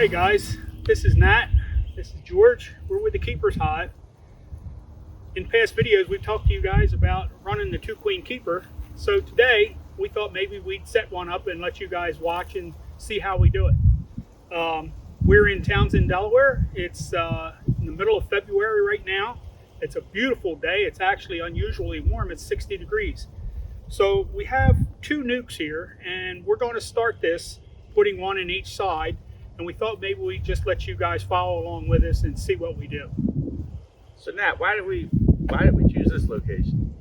Hey guys, this is Nat, this is George, we're with the Keeper's Hive. In past videos we've talked to you guys about running the 2-queen keeper, so today we thought maybe we'd set one up and let you guys watch and see how we do it. We're in Townsend, Delaware. It's in the middle of February right now. It's a beautiful day. It's actually unusually warm. It's 60 degrees. So we have 2 nukes here, and we're going to start this putting one in each side, and we thought maybe we'd just let you guys follow along with us and see what we do. So Nat, why did we choose this location?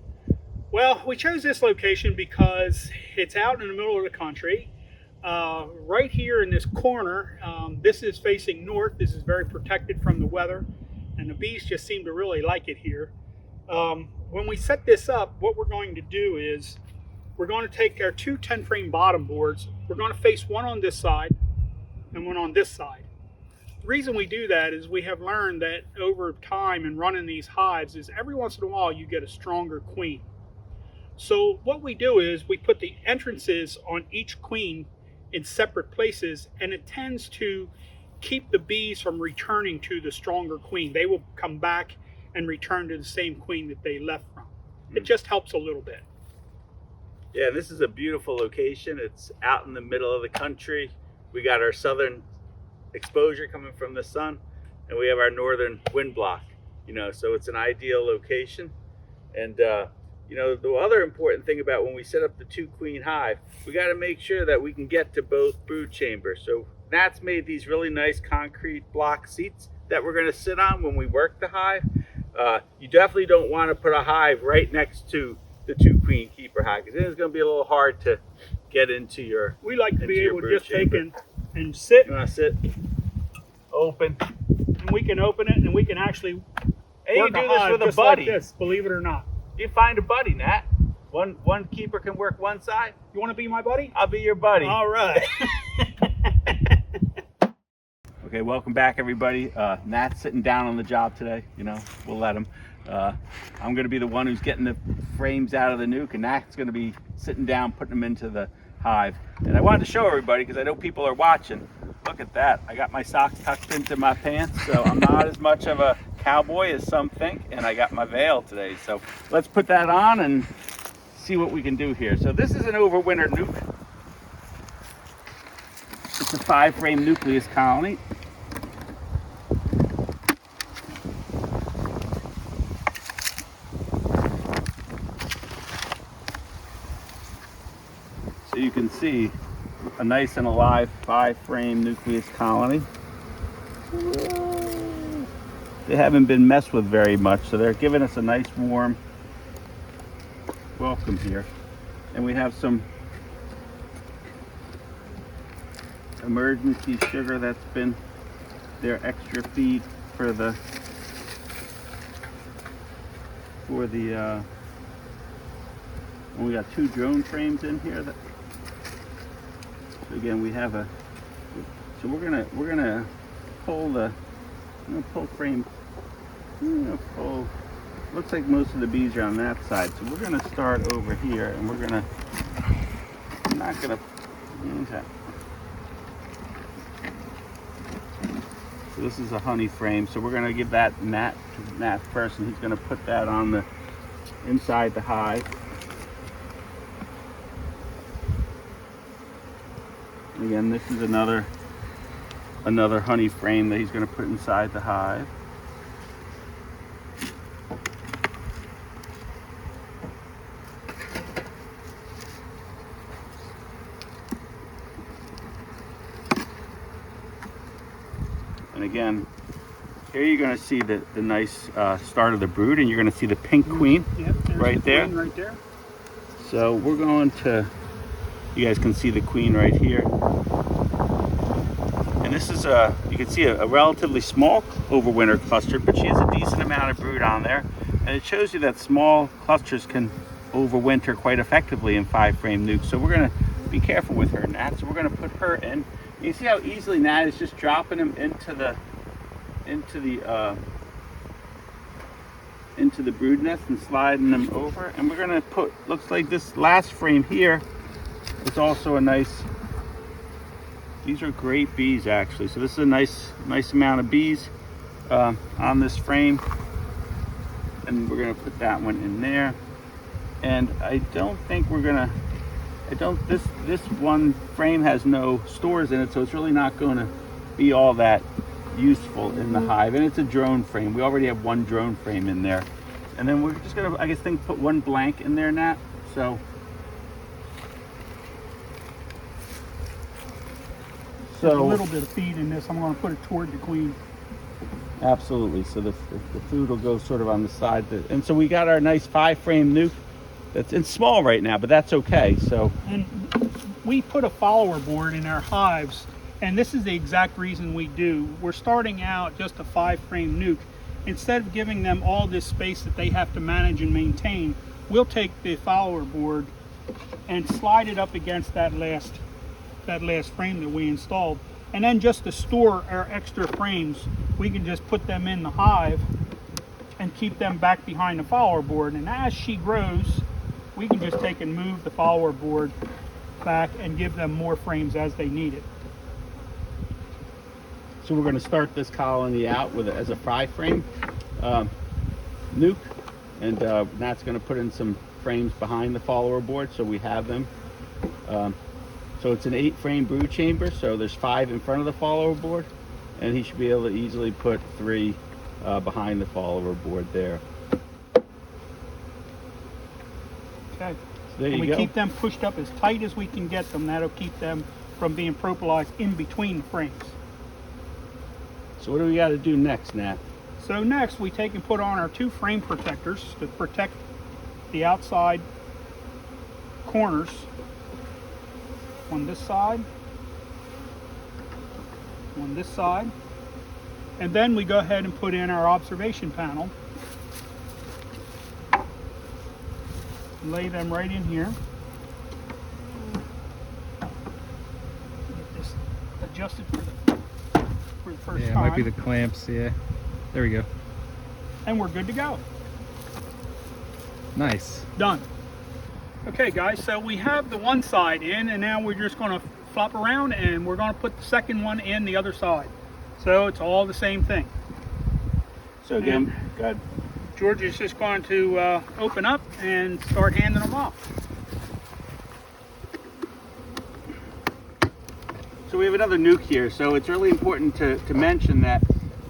Well, we chose this location because it's out in the middle of the country. Right here in this corner, this is facing north. This is very protected from the weather, and the bees just seem to really like it here. When we set this up, what we're going to do is we're going to take our 2 10-frame bottom boards. We're going to face one on this side and one on this side. The reason we do that is we have learned that over time in running these hives is every once in a while you get a stronger queen. So what we do is we put the entrances on each queen in separate places, and it tends to keep the bees from returning to the stronger queen. They will come back and return to the same queen that they left from. It just helps a little bit. Yeah, this is a beautiful location. It's out in the middle of the country. We got our southern exposure coming from the sun, and we have our northern wind block, so it's an ideal location. And the other important thing about when we set up the 2-queen hive, we got to make sure that we can get to both brood chambers. So Nat's made these really nice concrete block seats that we're going to sit on when we work the hive. You definitely don't want to put a hive right next to the 2-queen keeper hive, because then it's going to be a little hard to get into your. We like to be able to just take and sit. You want to sit, open, and we can open it, and we can actually and work you do a hive this with a just buddy. like this, believe it or not. You find a buddy, Nat. One keeper can work one side. You want to be my buddy? I'll be your buddy. All right. Okay, welcome back, everybody. Nat's sitting down on the job today. We'll let him. I'm going to be the one who's getting the frames out of the nuke, and Nat's going to be sitting down, putting them into the hive. And I wanted to show everybody, because I know people are watching. Look at that. I got my socks tucked into my pants, so I'm not as much of a cowboy as some think, and I got my veil today. So let's put that on and see what we can do here. So this is an overwinter nuke. It's a 5-frame nucleus colony. So you can see a nice and alive 5-frame nucleus colony. They haven't been messed with very much, so they're giving us a nice warm welcome here. And we have some emergency sugar that's been their extra feed for the and we got 2 drone frames in here that, so again we have so we're gonna pull frame, pull, looks like most of the bees are on that side, so we're gonna start over here, and we're not gonna okay. So this is a honey frame, so we're gonna give that Nat first, and he's gonna put that on the inside the hive. And again, this is another honey frame that he's going to put inside the hive. And again, here you're going to see the nice start of the brood, and you're going to see the pink queen. Yep, right there. Right there. So we're going to, you guys can see the queen right here. And this is you can see a relatively small overwinter cluster, but she has a decent amount of brood on there. And it shows you that small clusters can overwinter quite effectively in 5-frame nukes. So we're going to be careful with her, Nat. So we're going to put her in. You see how easily Nat is just dropping them into the brood nest and sliding them over. And we're going to put, looks like this last frame here is also a nice These are great bees, actually. So this is a nice amount of bees on this frame, and we're gonna put that one in there. And I don't think we're gonna. This one frame has no stores in it, so it's really not going to be all that useful in the hive. And it's a drone frame. We already have one drone frame in there, and then we're just gonna, I guess, put one blank in there, Nat. So a little bit of feed in this. I'm going to put it toward the queen. Absolutely. So the food will go sort of on the side. And so we got our nice 5-frame nuke. It's small right now, but that's okay. So, and we put a follower board in our hives, and this is the exact reason we do. We're starting out just a 5-frame nuke. Instead of giving them all this space that they have to manage and maintain, we'll take the follower board and slide it up against that last frame that we installed, and then just to store our extra frames, we can just put them in the hive and keep them back behind the follower board. And as she grows, we can just take and move the follower board back and give them more frames as they need it. So we're going to start this colony out with as a 5-frame nuke, and Nat's going to put in some frames behind the follower board so we have them. So it's an 8-frame brood chamber, so there's 5 in front of the follower board, and he should be able to easily put 3 behind the follower board there. Okay. So there you we go. Keep them pushed up as tight as we can get them. That'll keep them from being propolized in between the frames. So what do we got to do next, Nat? So next we take and put on our 2 frame protectors to protect the outside corners on this side, and then we go ahead and put in our observation panel. Lay them right in here. Get this adjusted for the first time. Yeah, it might be the clamps. Yeah, there we go. And we're good to go. Nice. Done. Okay guys, so we have the one side in, and now we're just going to flop around and we're going to put the second one in the other side. So it's all the same thing. So again, good. George is just going to open up and start handing them off. So we have another nuke here. So it's really important to mention that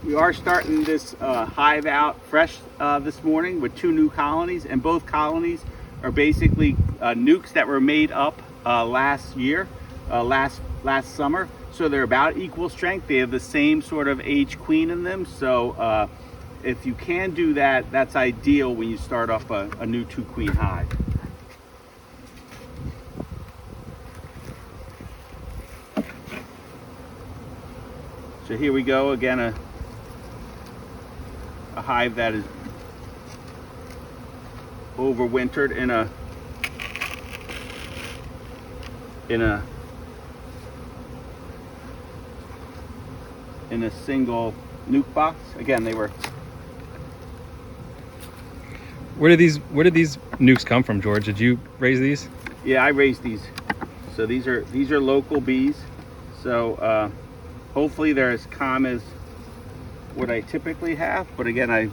we are starting this hive out fresh this morning with 2 new colonies, and both colonies are basically nukes that were made up last year, last summer. So they're about equal strength. They have the same sort of age queen in them. So if you can do that, that's ideal when you start off a new 2-queen hive. So here we go again, a hive that is overwintered in a single nuke box. Again, they were. Where did these nukes come from, George? Did you raise these? Yeah, I raised these. So these are local bees. So hopefully they're as calm as what I typically have. But again, I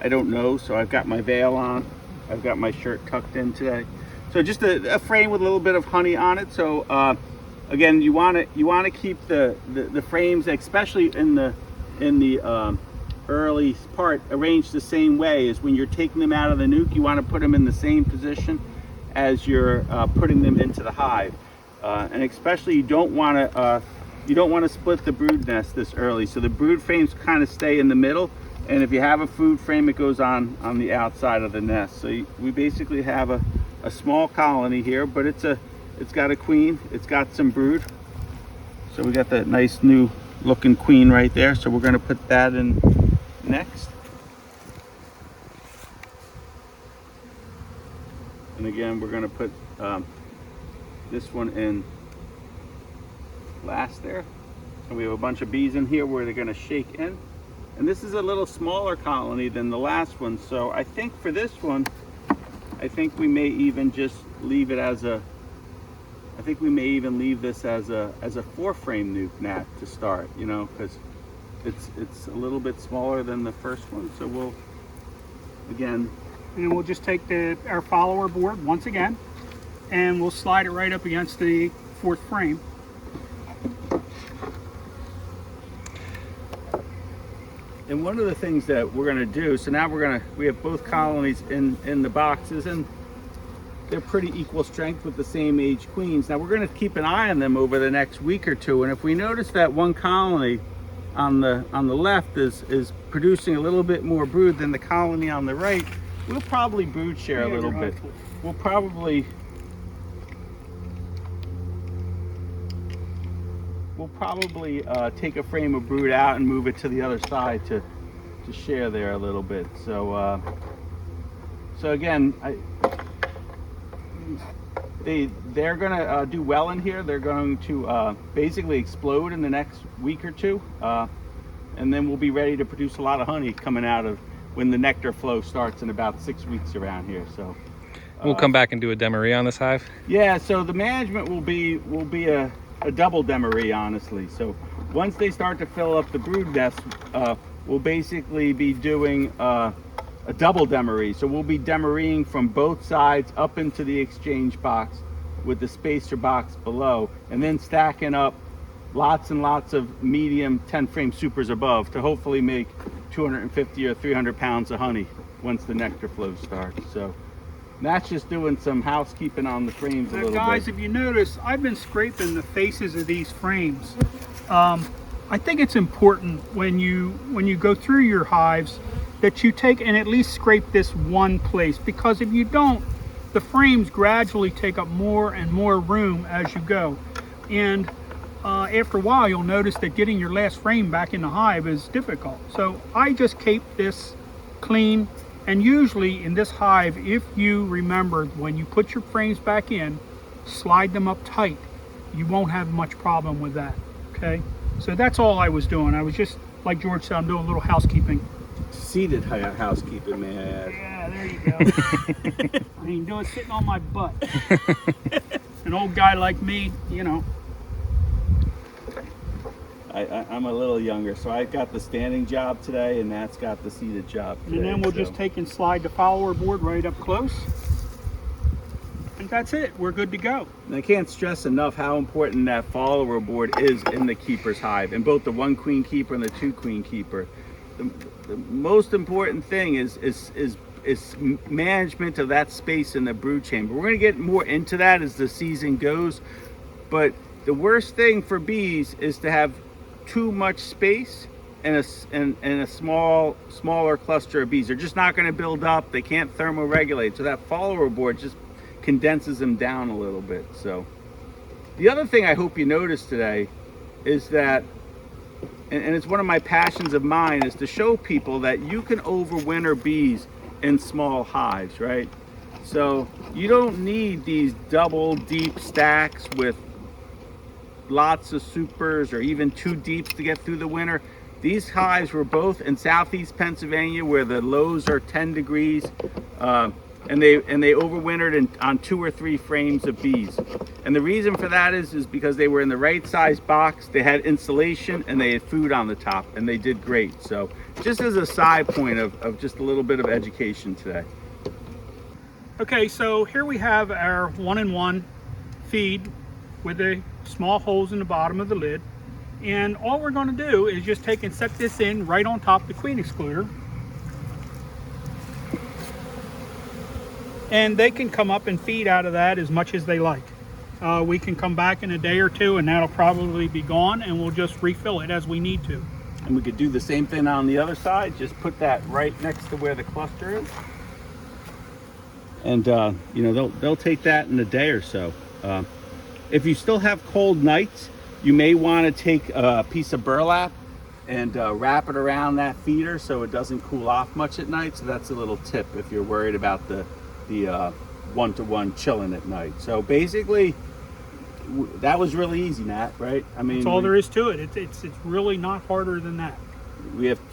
don't know. So I've got my veil on. I've got my shirt tucked in today. So just a frame with a little bit of honey on it. So again, you want to keep the frames, especially in the early part, arranged the same way as when you're taking them out of the nuke. You want to put them in the same position as you're putting them into the hive, and especially you don't want to split the brood nest this early. So the brood frames kind of stay in the middle, and if you have a food frame, it goes on the outside of the nest. So we basically have a small colony here, but it's got a queen, it's got some brood. So we got that nice new looking queen right there. So we're going to put that in next. And again, we're going to put this one in last there. And we have a bunch of bees in here where they're going to shake in. And this is a little smaller colony than the last one. So I think for this one, I think we may even just leave it as a I think we may even leave this as a 4-frame nuke, Nat, to start, you know, because it's a little bit smaller than the first one. So we'll, again, And we'll just take our follower board once again, and we'll slide it right up against the 4th frame. and one of the things that we're going to do, so now we have both colonies in the boxes, and they're pretty equal strength with the same age queens. Now we're going to keep an eye on them over the next week or two, and if we notice that one colony on the left is producing a little bit more brood than the colony on the right, we'll probably brood share a little bit. We'll probably take a frame of brood out and move it to the other side to share there a little bit. So again, they're gonna do well in here. They're going to basically explode in the next week or two, and then we'll be ready to produce a lot of honey coming out of when the nectar flow starts in about 6 weeks around here. So we'll come back and do a demery on this hive. yeah, so the management will be a double demery, honestly. So once they start to fill up the brood nests, we'll basically be doing a double demery. So we'll be demerying from both sides up into the exchange box with the spacer box below, and then stacking up lots and lots of medium 10-frame supers above to hopefully make 250 or 300 pounds of honey once the nectar flow starts. So that's just doing some housekeeping on the frames a little Guys, bit. if you notice, I've been scraping the faces of these frames. I think it's important when you go through your hives that you take and at least scrape this one place, because if you don't, the frames gradually take up more and more room as you go, and after a while you'll notice that getting your last frame back in the hive is difficult. So I just keep this clean, and usually in this hive, if you remember when you put your frames back in, slide them up tight, you won't have much problem with that. Okay, so that's all I was doing. I was just, like George said, I'm doing a little housekeeping. Seated housekeeping, may I add. Yeah, there you go. I ain't doing sitting on my butt. An old guy like me, you know. I'm a little younger, so I got the standing job today, and Nat's got the seated job today. And then we'll just take and slide the follower board right up close. And that's it. We're good to go. And I can't stress enough how important that follower board is in the keeper's hive, in both the 1 queen keeper and the 2 queen keeper. The most important thing is management of that space in the brood chamber. We're going to get more into that as the season goes, but the worst thing for bees is to have too much space and a smaller cluster of bees. They're just not going to build up. They can't thermoregulate. So that follower board just condenses them down a little bit. So the other thing I hope you notice today is that, and it's one of my passions of mine, is to show people that you can overwinter bees in small hives, right? So you don't need these double deep stacks with lots of supers or even 2 deeps to get through the winter. These hives were both in southeast Pennsylvania where the lows are 10 degrees, and they overwintered on 2 or 3 frames of bees. And the reason for that is because they were in the right size box, they had insulation, and they had food on the top, and they did great. So just as a side point of just a little bit of education today. Okay, so here we have our 1-in-1 feed with the small holes in the bottom of the lid. And all we're going to do is just take and set this in right on top of the queen excluder. And they can come up and feed out of that as much as they like. We can come back in a day or two and that'll probably be gone, and we'll just refill it as we need to. And we could do the same thing on the other side. Just put that right next to where the cluster is. And you know, they'll take that in a day or so. If you still have cold nights, you may want to take a piece of burlap and wrap it around that feeder so it doesn't cool off much at night. So that's a little tip if you're worried about the one-to-one chilling at night. So basically, that was really easy, Nat, right? I mean, That's all there is to it. It's really not harder than that.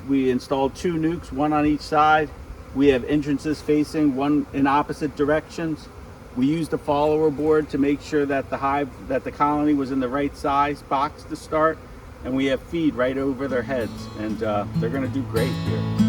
We installed 2 nukes, 1 on each side. We have entrances facing 1 in opposite directions. We used a follower board to make sure that the colony was in the right size box to start, and we have feed right over their heads, and they're going to do great here.